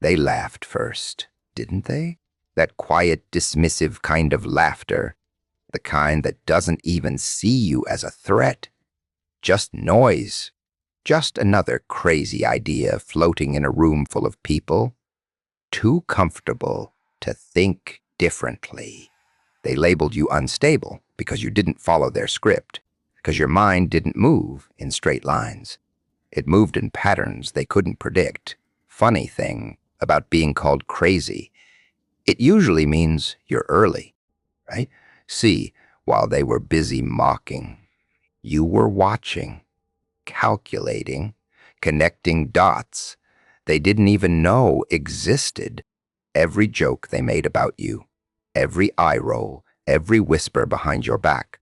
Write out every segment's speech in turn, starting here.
They laughed first, didn't they? That quiet, dismissive kind of laughter, the kind that doesn't even see you as a threat. Just noise. Just another crazy idea floating in a room full of people. Too comfortable to think differently. They labeled you unstable because you didn't follow their script, because your mind didn't move in straight lines. It moved in patterns they couldn't predict. Funny thing about being called crazy, it usually means you're early, right? See, while they were busy mocking, you were watching, calculating, connecting dots they didn't even know existed. Every joke they made about you, every eye roll, every whisper behind your back,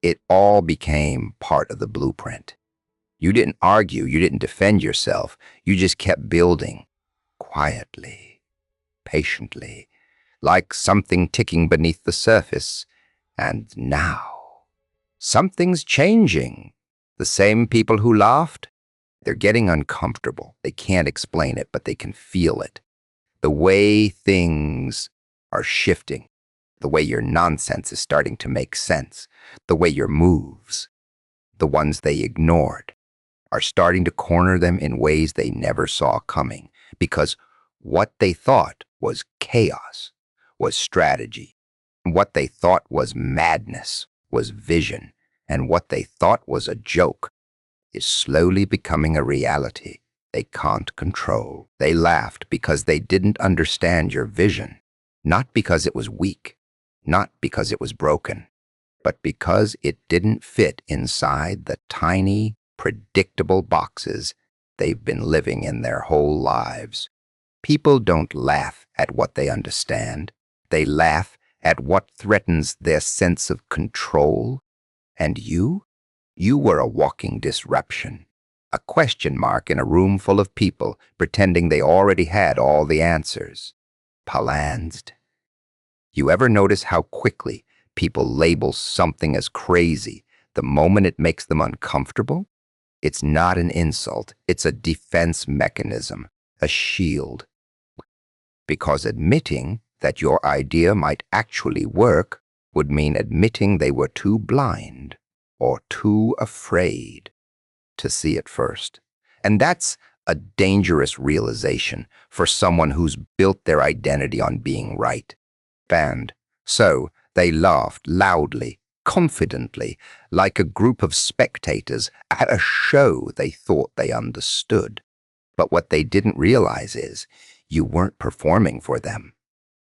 it all became part of the blueprint. You didn't argue, you didn't defend yourself, you just kept building, quietly, patiently, like something ticking beneath the surface. And now, something's changing. The same people who laughed, they're getting uncomfortable. They can't explain it, but they can feel it. The way things are shifting, the way your nonsense is starting to make sense, the way your moves, the ones they ignored, are starting to corner them in ways they never saw coming, because what they thought was chaos was strategy. What they thought was madness was vision, and what they thought was a joke is slowly becoming a reality they can't control. They laughed because they didn't understand your vision, not because it was weak, not because it was broken, but because it didn't fit inside the tiny, predictable boxes they've been living in their whole lives. People don't laugh at what they understand. They laugh at what threatens their sense of control. And you were a walking disruption, a question mark in a room full of people pretending they already had all the answers. Palanced. You ever notice how quickly people label something as crazy the moment it makes them uncomfortable? It's not an insult, it's a defense mechanism, a shield. Because admitting that your idea might actually work would mean admitting they were too blind or too afraid to see it first. And that's a dangerous realization for someone who's built their identity on being right. And so they laughed loudly, confidently, like a group of spectators at a show they thought they understood. But what they didn't realize is you weren't performing for them.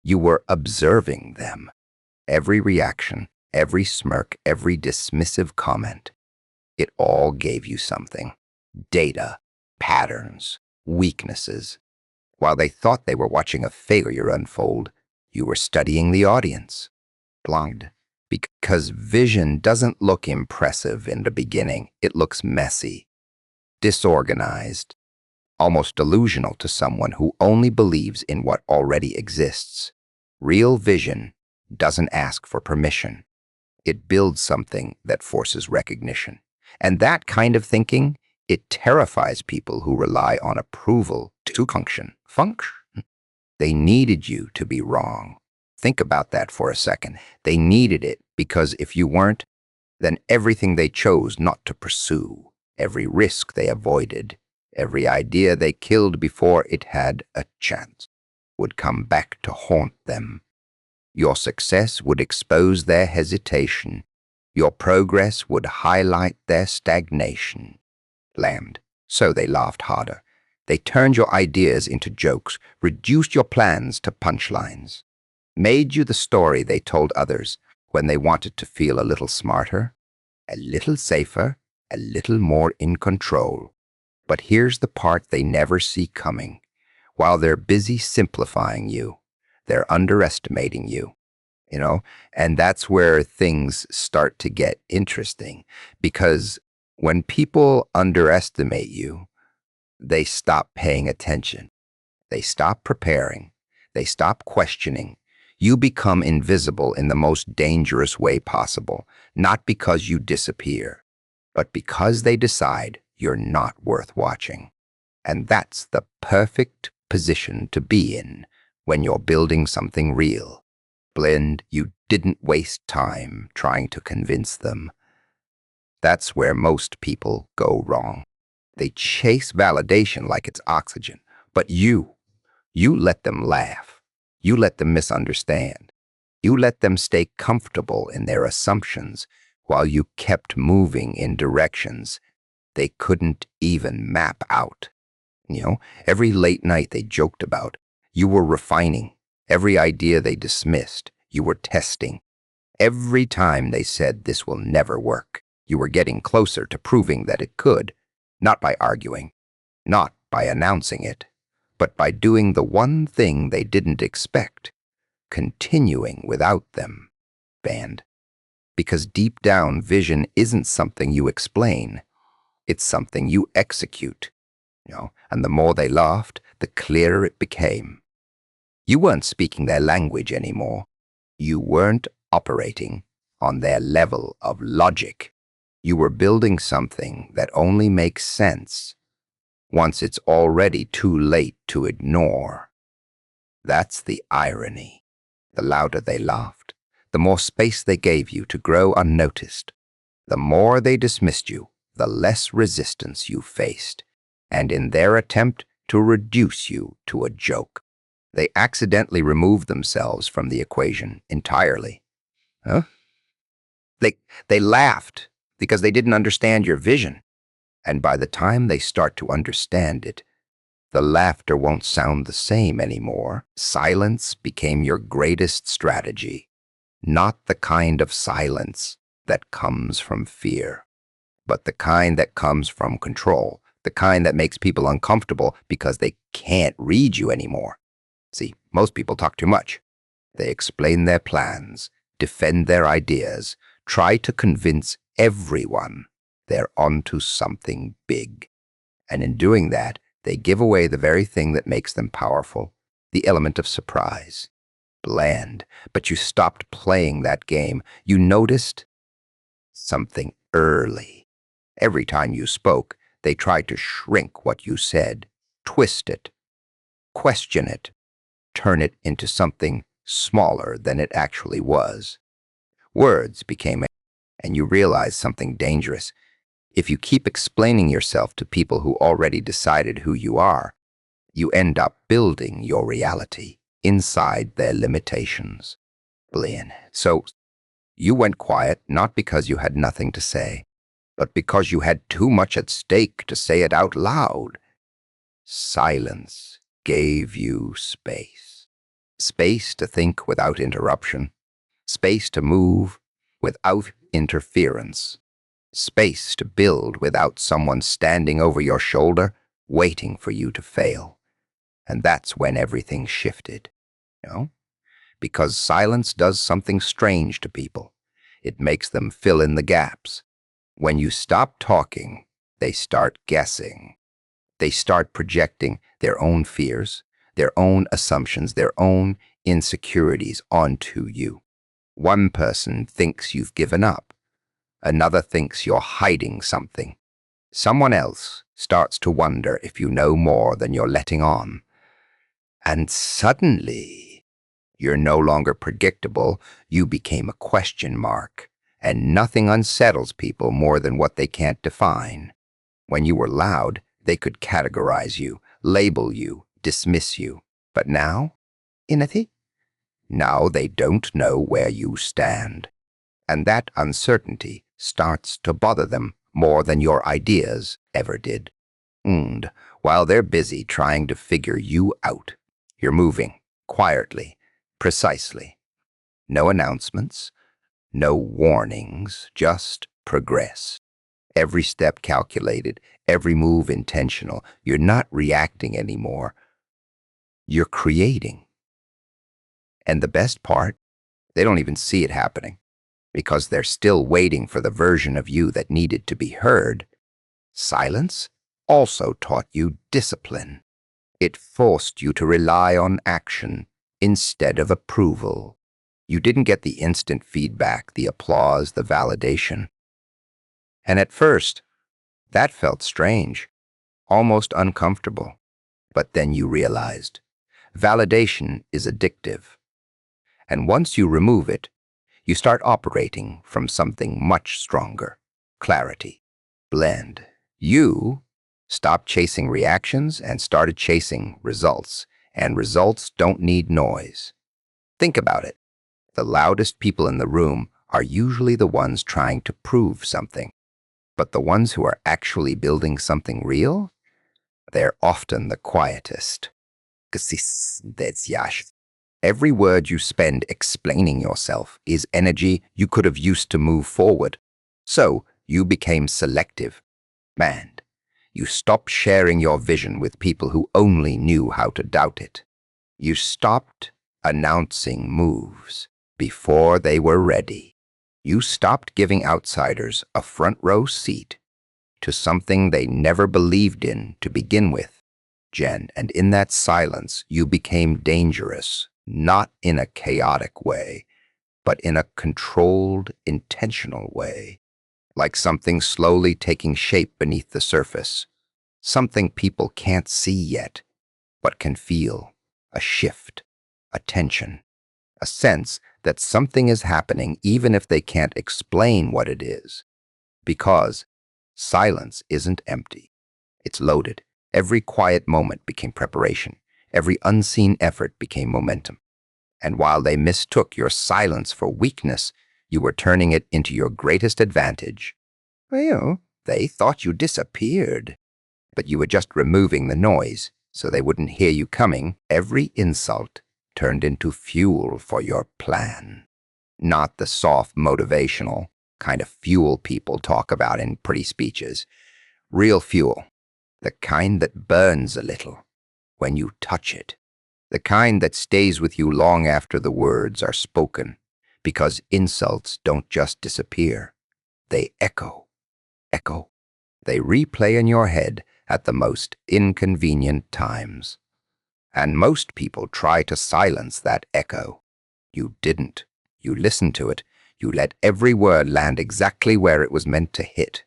You were observing them. Every reaction, every smirk, every dismissive comment, it all gave you something. Data, patterns, weaknesses. While they thought they were watching a failure unfold, you were studying the audience. Blind. Because vision doesn't look impressive in the beginning. It looks messy, disorganized, almost delusional to someone who only believes in what already exists. Real vision doesn't ask for permission. It builds something that forces recognition. And that kind of thinking, it terrifies people who rely on approval to function. They needed you to be wrong. Think about that for a second. They needed it because if you weren't, then everything they chose not to pursue, every risk they avoided, every idea they killed before it had a chance, would come back to haunt them. Your success would expose their hesitation. Your progress would highlight their stagnation. So they laughed harder. They turned your ideas into jokes, reduced your plans to punchlines, made you the story they told others when they wanted to feel a little smarter, a little safer, a little more in control. But here's the part they never see coming. While they're busy simplifying you, they're underestimating you, and that's where things start to get interesting, because when people underestimate you, they stop paying attention. They stop preparing. They stop questioning. You become invisible in the most dangerous way possible, not because you disappear, but because they decide you're not worth watching. And that's the perfect position to be in when you're building something real. Blend, you didn't waste time trying to convince them. That's where most people go wrong. They chase validation like it's oxygen, but you let them laugh. You let them misunderstand. You let them stay comfortable in their assumptions while you kept moving in directions they couldn't even map out. Every late night they joked about, you were refining. Every idea they dismissed, you were testing. Every time they said this will never work, you were getting closer to proving that it could, not by arguing, not by announcing it, but by doing the one thing they didn't expect, continuing without them. Band. Because deep down, vision isn't something you explain. It's something you execute. And the more they laughed, the clearer it became. You weren't speaking their language anymore. You weren't operating on their level of logic. You were building something that only makes sense once it's already too late to ignore. That's the irony. The louder they laughed, the more space they gave you to grow unnoticed. The more they dismissed you, the less resistance you faced. And in their attempt to reduce you to a joke, they accidentally removed themselves from the equation entirely. Huh? They laughed because they didn't understand your vision. And by the time they start to understand it, the laughter won't sound the same anymore. Silence became your greatest strategy, not the kind of silence that comes from fear, but the kind that comes from control, the kind that makes people uncomfortable because they can't read you anymore. See, most people talk too much. They explain their plans, defend their ideas, try to convince everyone they're onto something big. And in doing that, they give away the very thing that makes them powerful, the element of surprise. Bland, but you stopped playing that game. You noticed something early. Every time you spoke, they tried to shrink what you said, twist it, question it, turn it into something smaller than it actually was. Words became, and you realized something dangerous. If you keep explaining yourself to people who already decided who you are, you end up building your reality inside their limitations. So you went quiet not because you had nothing to say, but because you had too much at stake to say it out loud. Silence gave you space. Space to think without interruption. Space to move without interference. Space to build without someone standing over your shoulder, waiting for you to fail. And that's when everything shifted. Because silence does something strange to people. It makes them fill in the gaps. When you stop talking, they start guessing. They start projecting their own fears, their own assumptions, their own insecurities onto you. One person thinks you've given up. Another thinks you're hiding something. Someone else starts to wonder if you know more than you're letting on. And suddenly, you're no longer predictable. You became a question mark. And nothing unsettles people more than what they can't define. When you were loud, they could categorize you, label you, dismiss you. But now, Inati? Now they don't know where you stand. And that uncertainty starts to bother them more than your ideas ever did. And while they're busy trying to figure you out, you're moving quietly, precisely. No announcements, no warnings, just progress. Every step calculated, every move intentional. You're not reacting anymore. You're creating. And the best part, they don't even see it happening because they're still waiting for the version of you that needed to be heard. Silence also taught you discipline. It forced you to rely on action instead of approval. You didn't get the instant feedback, the applause, the validation. And at first, that felt strange, almost uncomfortable. But then you realized validation is addictive. And once you remove it, you start operating from something much stronger: clarity, blend. You stopped chasing reactions and started chasing results. And results don't need noise. Think about it. The loudest people in the room are usually the ones trying to prove something. But the ones who are actually building something real, they're often the quietest. Every word you spend explaining yourself is energy you could have used to move forward. So you became selective. Man, you stopped sharing your vision with people who only knew how to doubt it. You stopped announcing moves before they were ready. You stopped giving outsiders a front row seat to something they never believed in to begin with, Jen, and in that silence you became dangerous, not in a chaotic way, but in a controlled, intentional way, like something slowly taking shape beneath the surface, something people can't see yet, but can feel: a shift, a tension, a sense that something is happening even if they can't explain what it is. Because silence isn't empty, it's loaded. Every quiet moment became preparation. Every unseen effort became momentum. And while they mistook your silence for weakness, you were turning it into your greatest advantage. Well, they thought you disappeared, but you were just removing the noise so they wouldn't hear you coming. Every insult turned into fuel for your plan. Not the soft, motivational kind of fuel people talk about in pretty speeches. Real fuel. The kind that burns a little when you touch it. The kind that stays with you long after the words are spoken. Because insults don't just disappear. They echo. Echo. They replay in your head at the most inconvenient times. And most people try to silence that echo. You didn't. You listened to it. You let every word land exactly where it was meant to hit.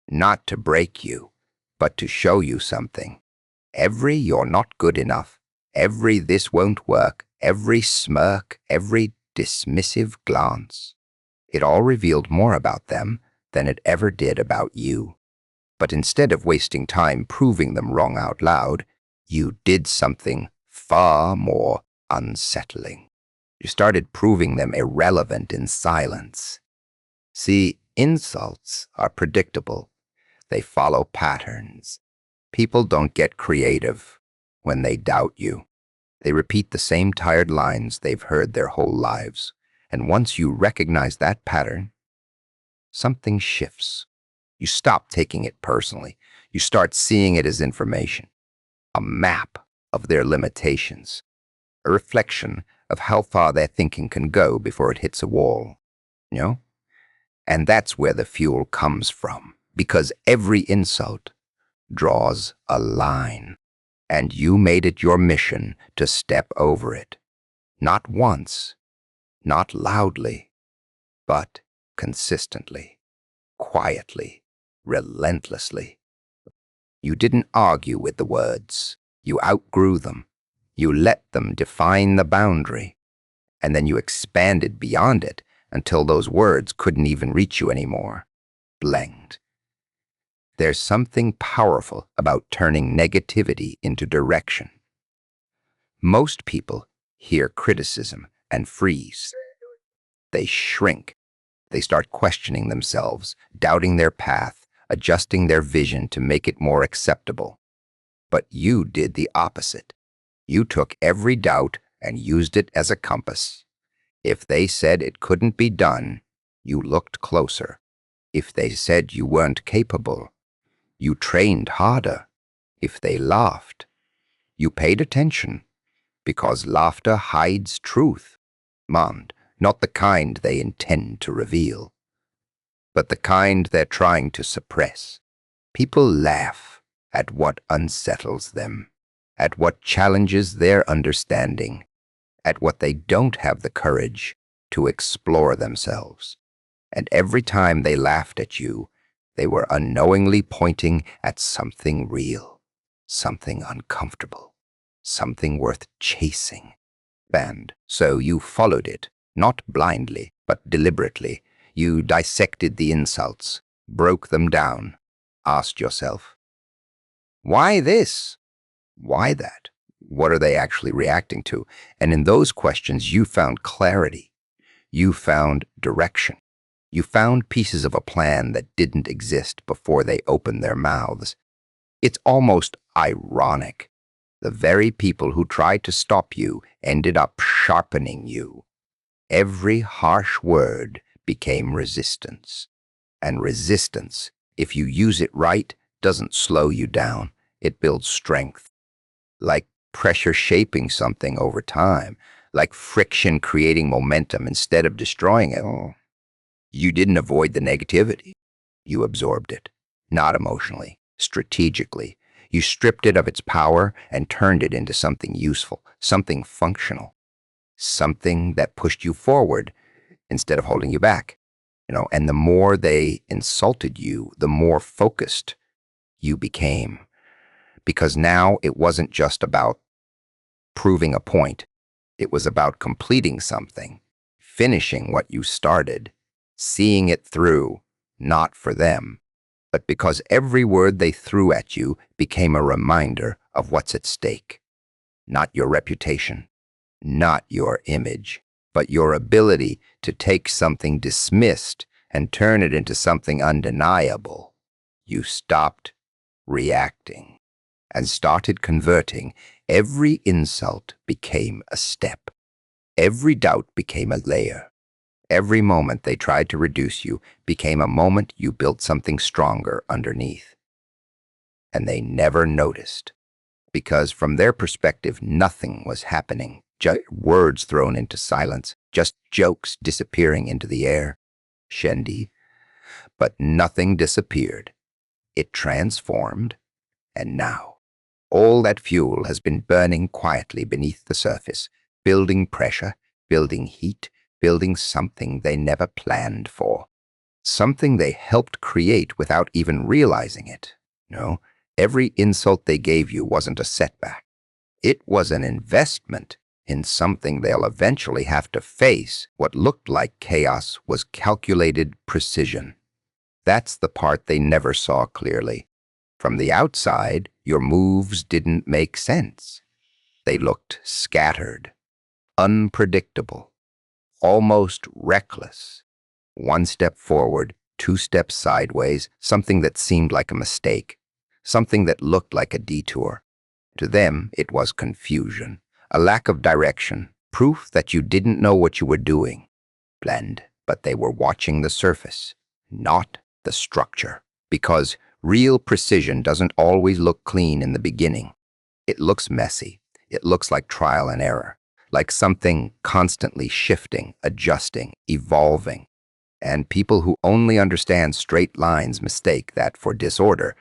Not to break you, but to show you something. Every "you're not good enough," every "this won't work," every smirk, every dismissive glance. It all revealed more about them than it ever did about you. But instead of wasting time proving them wrong out loud, you did something far more unsettling. You started proving them irrelevant in silence. See, insults are predictable. They follow patterns. People don't get creative when they doubt you. They repeat the same tired lines they've heard their whole lives. And once you recognize that pattern, something shifts. You stop taking it personally. You start seeing it as information, a map of their limitations, a reflection of how far their thinking can go before it hits a wall. You know? And that's where the fuel comes from, because every insult draws a line, and you made it your mission to step over it. Not once, not loudly, but consistently, quietly, relentlessly. You didn't argue with the words. You outgrew them. You let them define the boundary, and then you expanded beyond it until those words couldn't even reach you anymore. Blenged. There's something powerful about turning negativity into direction. Most people hear criticism and freeze. They shrink. They start questioning themselves, doubting their path, adjusting their vision to make it more acceptable. But you did the opposite. You took every doubt and used it as a compass. If they said it couldn't be done, you looked closer. If they said you weren't capable, you trained harder. If they laughed, you paid attention, because laughter hides truth. Mind, not the kind they intend to reveal, but the kind they're trying to suppress. People laugh at what unsettles them, at what challenges their understanding, at what they don't have the courage to explore themselves. And every time they laughed at you, they were unknowingly pointing at something real. something uncomfortable, something worth chasing. And so you followed it, not blindly, but deliberately. You dissected the insults, broke them down, asked yourself, why this? Why that? What are they actually reacting to? And in those questions, you found clarity. You found direction. You found pieces of a plan that didn't exist before they opened their mouths. It's almost ironic. The very people who tried to stop you ended up sharpening you. Every harsh word became resistance. And resistance, if you use it right, doesn't slow you down. It builds strength. Like pressure shaping something over time, like friction creating momentum instead of destroying it. Oh, you didn't avoid the negativity. You absorbed it, not emotionally, strategically. You stripped it of its power and turned it into something useful, something functional, something that pushed you forward instead of holding you back. And the more they insulted you, the more focused you became. Because now it wasn't just about proving a point. It was about completing something, finishing what you started, seeing it through, not for them, but because every word they threw at you became a reminder of what's at stake. Not your reputation, not your image, but your ability to take something dismissed and turn it into something undeniable. You stopped reacting and started converting. Every insult became a step. Every doubt became a layer. Every moment they tried to reduce you became a moment you built something stronger underneath. And they never noticed, because from their perspective, nothing was happening. Words thrown into silence, just jokes disappearing into the air. Shendy. But nothing disappeared. It transformed, and now all that fuel has been burning quietly beneath the surface, building pressure, building heat, building something they never planned for. Something they helped create without even realizing it. No, every insult they gave you wasn't a setback. It was an investment in something they'll eventually have to face. What looked like chaos was calculated precision. That's the part they never saw clearly. From the outside, your moves didn't make sense. They looked scattered, unpredictable, almost reckless. One step forward, two steps sideways, something that seemed like a mistake, something that looked like a detour. To them, it was confusion, a lack of direction, proof that you didn't know what you were doing. Blend, but they were watching the surface, not the structure, because real precision doesn't always look clean in the beginning. It looks messy. It looks like trial and error, like something constantly shifting, adjusting, evolving. And people who only understand straight lines mistake that for disorder.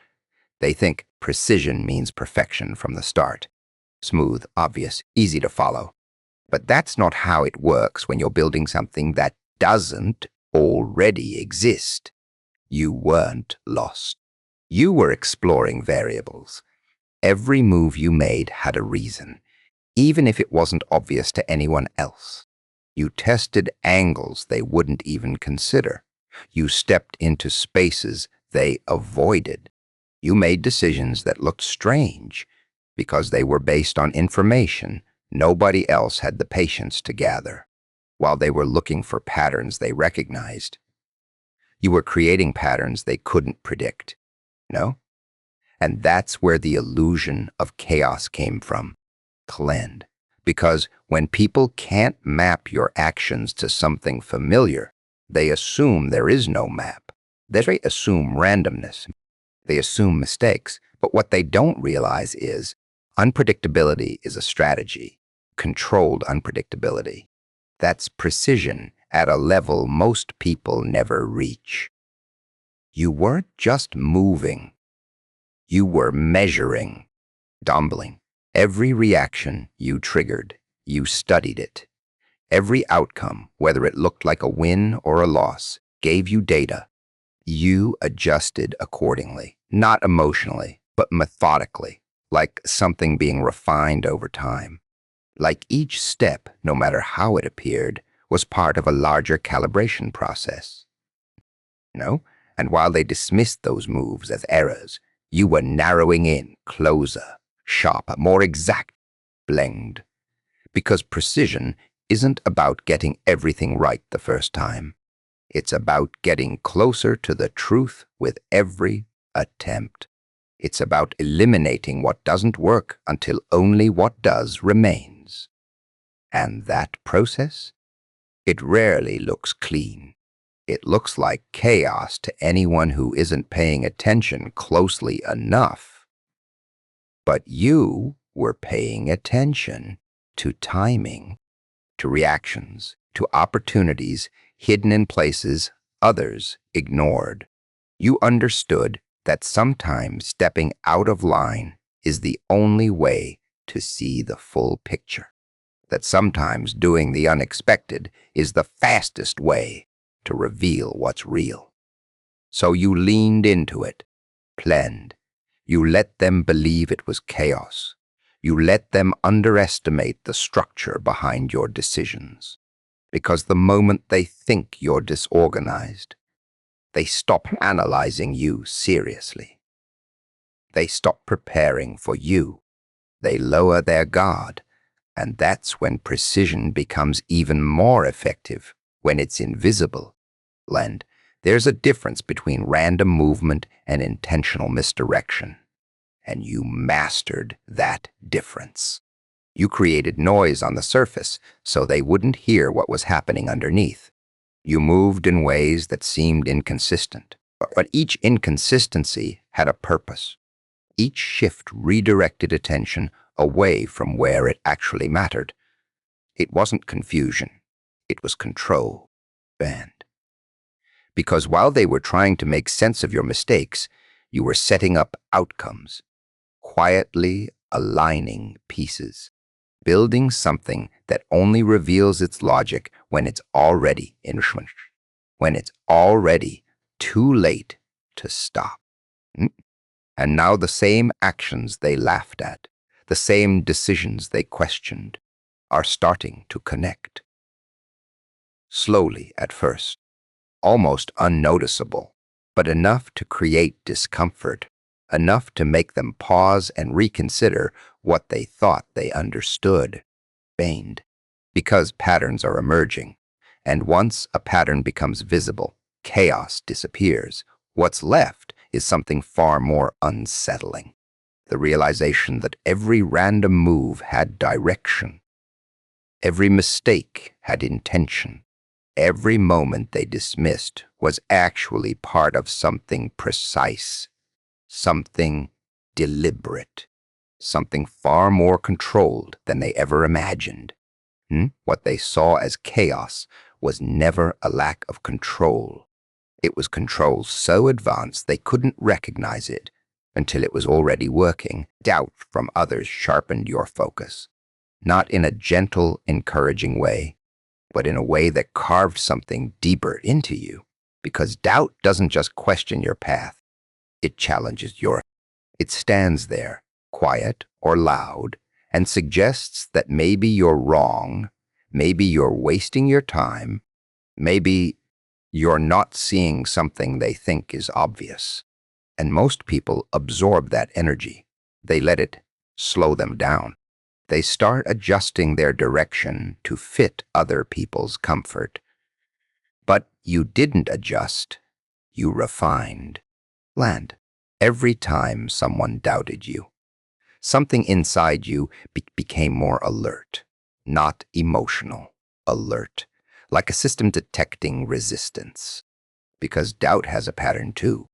They think precision means perfection from the start. Smooth, obvious, easy to follow. But that's not how it works when you're building something that doesn't already exist. You weren't lost. You were exploring variables. Every move you made had a reason, even if it wasn't obvious to anyone else. You tested angles they wouldn't even consider. You stepped into spaces they avoided. You made decisions that looked strange because they were based on information nobody else had the patience to gather, while they were looking for patterns they recognized. You were creating patterns they couldn't predict. No? And that's where the illusion of chaos came from. Cleanse. Because when people can't map your actions to something familiar, they assume there is no map. They assume randomness. They assume mistakes. But what they don't realize is unpredictability is a strategy, controlled unpredictability. That's precision at a level most people never reach. You weren't just moving. You were measuring, dumbling. Every reaction you triggered, you studied it. Every outcome, whether it looked like a win or a loss, gave you data. You adjusted accordingly, not emotionally, but methodically, like something being refined over time. Like each step, no matter how it appeared, was part of a larger calibration process. No? And while they dismissed those moves as errors, you were narrowing in, closer, sharper, more exact, blend. Because precision isn't about getting everything right the first time. It's about getting closer to the truth with every attempt. It's about eliminating what doesn't work until only what does remains. And that process? It rarely looks clean. It looks like chaos to anyone who isn't paying attention closely enough. But you were paying attention to timing, to reactions, to opportunities hidden in places others ignored. You understood that sometimes stepping out of line is the only way to see the full picture. That sometimes doing the unexpected is the fastest way to reveal what's real. So you leaned into it, planned. You let them believe it was chaos. You let them underestimate the structure behind your decisions. Because the moment they think you're disorganized, they stop analyzing you seriously. They stop preparing for you. They lower their guard. And that's when precision becomes even more effective, when it's invisible. There's a difference between random movement and intentional misdirection. And you mastered that difference. You created noise on the surface so they wouldn't hear what was happening underneath. You moved in ways that seemed inconsistent. But each inconsistency had a purpose. Each shift redirected attention away from where it actually mattered. It wasn't confusion. It was control. Because while they were trying to make sense of your mistakes, you were setting up outcomes, quietly aligning pieces, building something that only reveals its logic when it's already when it's already too late to stop. And now the same actions they laughed at, the same decisions they questioned, are starting to connect. Slowly at first, almost unnoticeable, but enough to create discomfort, enough to make them pause and reconsider what they thought they understood. Because patterns are emerging, and once a pattern becomes visible, chaos disappears. What's left is something far more unsettling. The realization that every random move had direction. Every mistake had intention. Every moment they dismissed was actually part of something precise, something deliberate, something far more controlled than they ever imagined. What they saw as chaos was never a lack of control. It was control so advanced they couldn't recognize it until it was already working. Doubt from others sharpened your focus, not in a gentle, encouraging way, but in a way that carved something deeper into you. Because doubt doesn't just question your path, it challenges your. It stands there, quiet or loud, and suggests that maybe you're wrong, maybe you're wasting your time, maybe you're not seeing something they think is obvious. And most people absorb that energy. They let it slow them down. They start adjusting their direction to fit other people's comfort. But you didn't adjust, you refined. Every time someone doubted you, something inside you became more alert, not emotional, alert, like a system detecting resistance. Because doubt has a pattern too.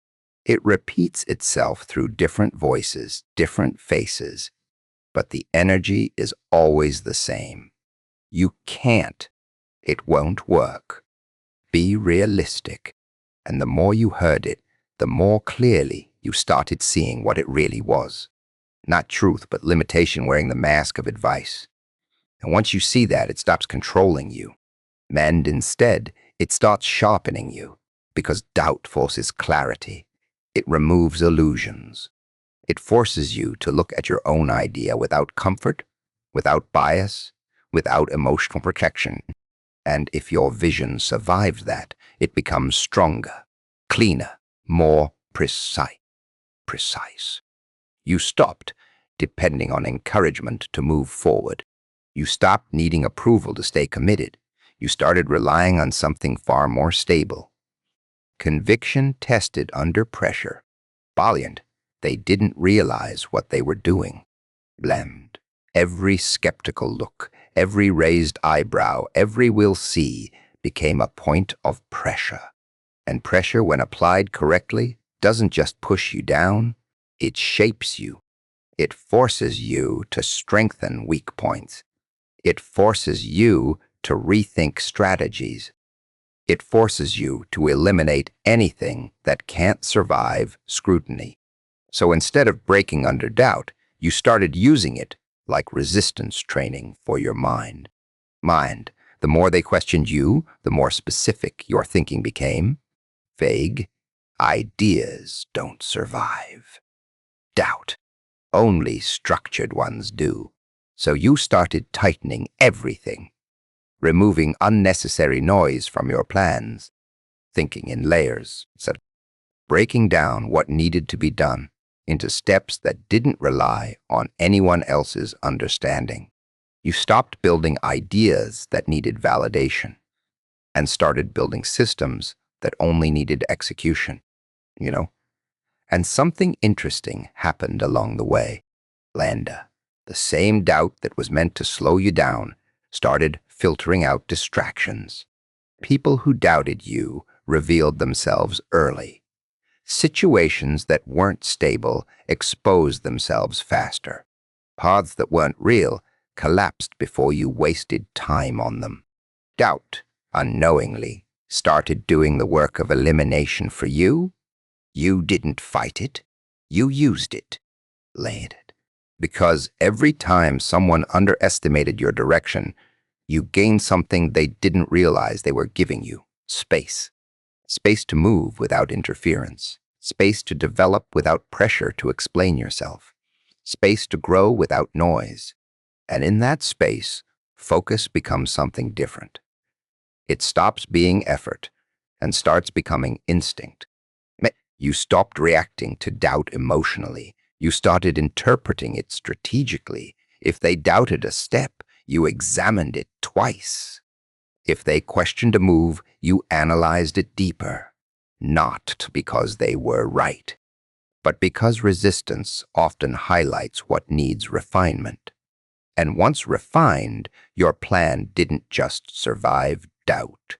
It repeats itself through different voices, different faces, but the energy is always the same. You can't. It won't work. Be realistic. And the more you heard it, the more clearly you started seeing what it really was. Not truth, but limitation wearing the mask of advice. And once you see that, it stops controlling you. And instead, it starts sharpening you, because doubt forces clarity. It removes illusions. It forces you to look at your own idea without comfort, without bias, without emotional protection. And if your vision survives that, it becomes stronger, cleaner, more precise. You stopped depending on encouragement to move forward. You stopped needing approval to stay committed. You started relying on something far more stable. Conviction tested under pressure. Valiant, they didn't realize what they were doing. Blamed. Every skeptical look, every raised eyebrow, every "we'll see" became a point of pressure. And pressure, when applied correctly, doesn't just push you down, it shapes you. It forces you to strengthen weak points. It forces you to rethink strategies. It forces you to eliminate anything that can't survive scrutiny. So instead of breaking under doubt, you started using it like resistance training for your mind. The more they questioned you, the more specific your thinking became. Vague ideas don't survive. Doubt. Only structured ones do. So you started tightening everything, removing unnecessary noise from your plans, thinking in layers, breaking down what needed to be done into steps that didn't rely on anyone else's understanding. You stopped building ideas that needed validation and started building systems that only needed execution, And something interesting happened along the way. Landa, the same doubt that was meant to slow you down, started filtering out distractions. People who doubted you revealed themselves early. Situations that weren't stable exposed themselves faster. Paths that weren't real collapsed before you wasted time on them. Doubt, unknowingly, started doing the work of elimination for you. You didn't fight it. You used it. Laid it. Because every time someone underestimated your direction, you gained something they didn't realize they were giving you: space. Space to move without interference. Space to develop without pressure to explain yourself. Space to grow without noise. And in that space, focus becomes something different. It stops being effort and starts becoming instinct. You stopped reacting to doubt emotionally. You started interpreting it strategically. If they doubted a step, you examined it twice. If they questioned a move, you analyzed it deeper. Not because they were right, but because resistance often highlights what needs refinement. And once refined, your plan didn't just survive doubt.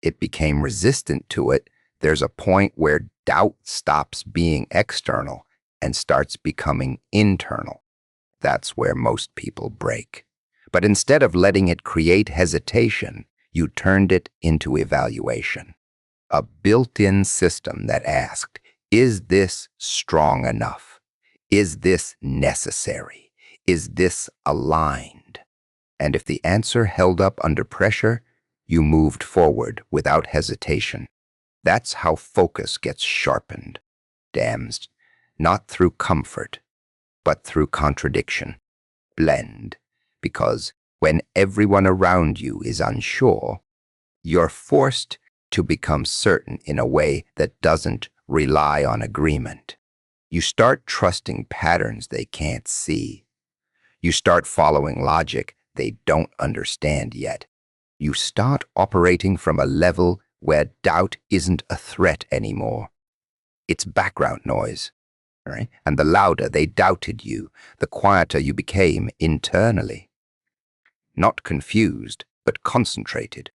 It became resistant to it. There's a point where doubt stops being external and starts becoming internal. That's where most people break. But instead of letting it create hesitation, you turned it into evaluation. A built-in system that asked, is this strong enough? Is this necessary? Is this aligned? And if the answer held up under pressure, you moved forward without hesitation. That's how focus gets sharpened. Damned, not through comfort, but through contradiction. Blend, because when everyone around you is unsure, you're forced to become certain in a way that doesn't rely on agreement. You start trusting patterns they can't see. You start following logic they don't understand yet. You start operating from a level where doubt isn't a threat anymore. It's background noise, right? And the louder they doubted you, the quieter you became internally. Not confused, but concentrated,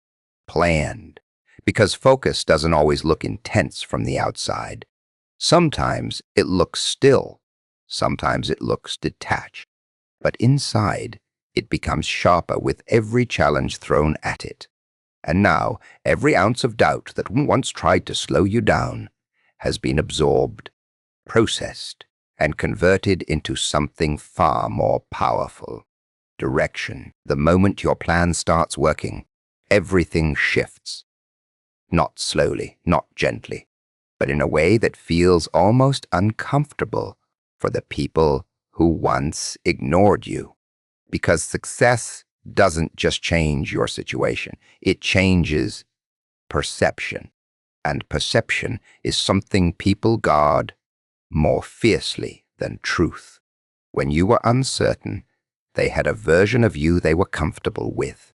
planned. Because focus doesn't always look intense from the outside. Sometimes it looks still. Sometimes it looks detached. But inside, it becomes sharper with every challenge thrown at it. And now, every ounce of doubt that once tried to slow you down has been absorbed, processed, and converted into something far more powerful. Direction. The moment your plan starts working, everything shifts. Not slowly, not gently, but in a way that feels almost uncomfortable for the people who once ignored you. Because success doesn't just change your situation, it changes perception. And perception is something people guard more fiercely than truth. When you were uncertain, they had a version of you they were comfortable with,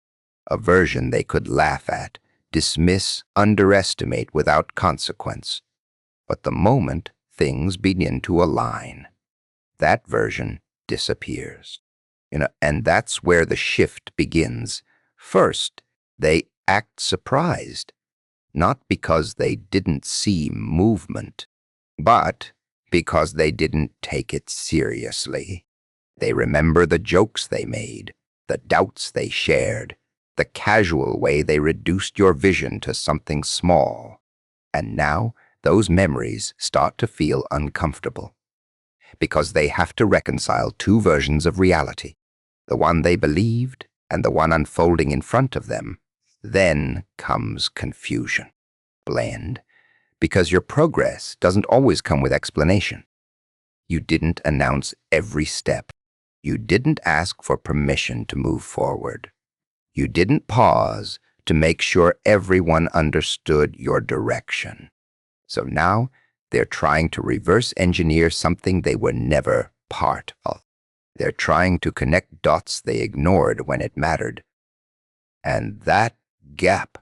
a version they could laugh at, dismiss, underestimate without consequence. But the moment things begin to align, that version disappears. And that's where the shift begins. First, they act surprised, not because they didn't see movement, but because they didn't take it seriously. They remember the jokes they made, the doubts they shared, the casual way they reduced your vision to something small. And now those memories start to feel uncomfortable because they have to reconcile two versions of reality, the one they believed and the one unfolding in front of them. Then comes confusion. Blend, because your progress doesn't always come with explanation. You didn't announce every step. You didn't ask for permission to move forward. You didn't pause to make sure everyone understood your direction. So now they're trying to reverse engineer something they were never part of. They're trying to connect dots they ignored when it mattered. And that gap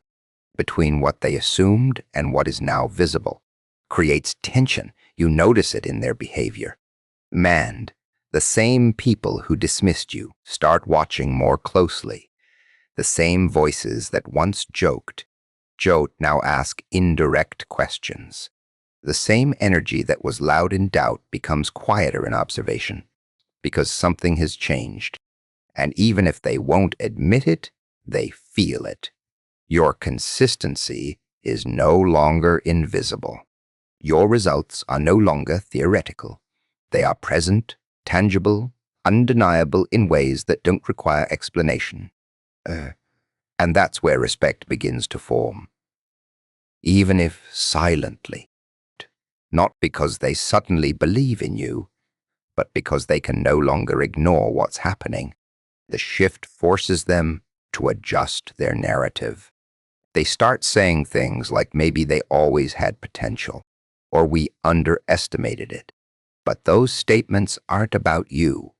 between what they assumed and what is now visible creates tension. You notice it in their behavior. The same people who dismissed you start watching more closely. The same voices that once joked now ask indirect questions. The same energy that was loud in doubt becomes quieter in observation because something has changed. And even if they won't admit it, they feel it. Your consistency is no longer invisible. Your results are no longer theoretical. They are present, tangible, undeniable in ways that don't require explanation. And that's where respect begins to form. Even if silently. Not because they suddenly believe in you, but because they can no longer ignore what's happening. The shift forces them to adjust their narrative. They start saying things like maybe they always had potential, or we underestimated it. But those statements aren't about you.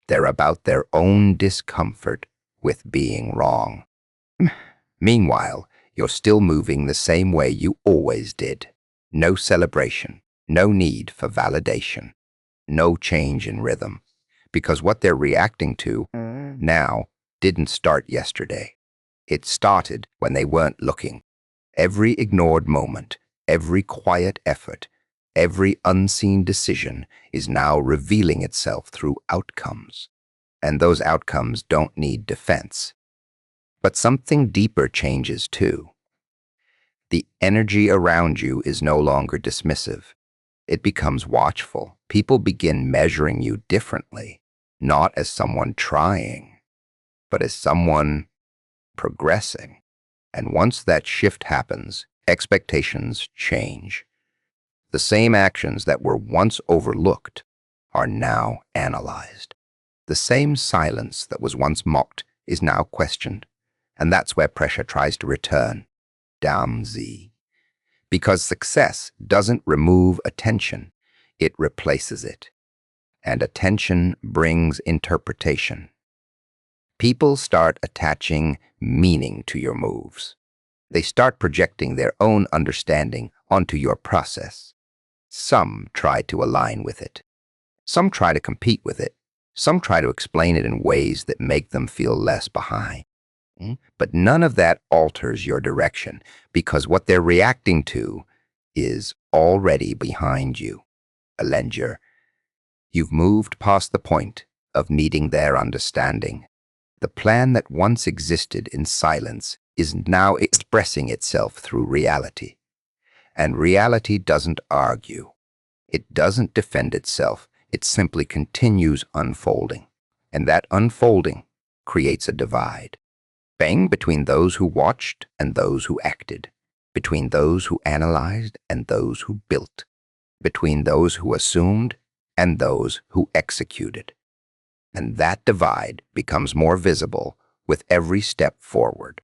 They're about their own discomfort with being wrong. Meanwhile, you're still moving the same way you always did. No celebration, no need for validation, no change in rhythm. Because what they're reacting to now didn't start yesterday. It started when they weren't looking. Every ignored moment, every quiet effort, every unseen decision is now revealing itself through outcomes. And those outcomes don't need defense. But something deeper changes too. The energy around you is no longer dismissive. It becomes watchful. People begin measuring you differently, not as someone trying, but as someone progressing. And once that shift happens, expectations change. The same actions that were once overlooked are now analyzed. The same silence that was once mocked is now questioned. And that's where pressure tries to return. Damn Z. Because success doesn't remove attention, it replaces it. And attention brings interpretation. People start attaching meaning to your moves. They start projecting their own understanding onto your process. Some try to align with it. Some try to compete with it. Some try to explain it in ways that make them feel less behind. But none of that alters your direction because what they're reacting to is already behind you. Alenger, you've moved past the point of needing their understanding. The plan that once existed in silence is now expressing itself through reality. And reality doesn't argue. It doesn't defend itself. It simply continues unfolding. And that unfolding creates a divide. Bang between those who watched and those who acted, between those who analyzed and those who built, between those who assumed and those who executed. And that divide becomes more visible with every step forward.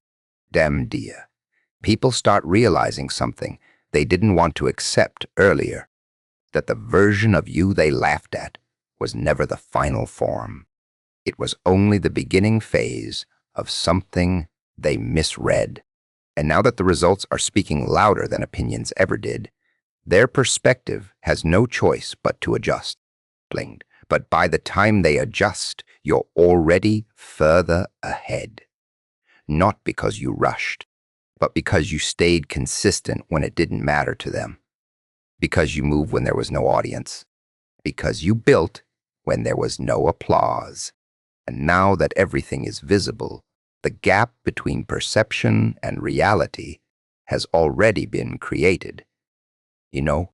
Damn dear. People start realizing something they didn't want to accept earlier, that the version of you they laughed at was never the final form. It was only the beginning phase of something they misread. And now that the results are speaking louder than opinions ever did, their perspective has no choice but to adjust. But by the time they adjust, you're already further ahead. Not because you rushed, but because you stayed consistent when it didn't matter to them. Because you moved when there was no audience. Because you built when there was no applause. And now that everything is visible, the gap between perception and reality has already been created. You know,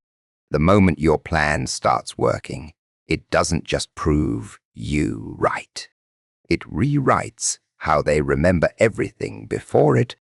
the moment your plan starts working, it doesn't just prove you right. It rewrites how they remember everything before it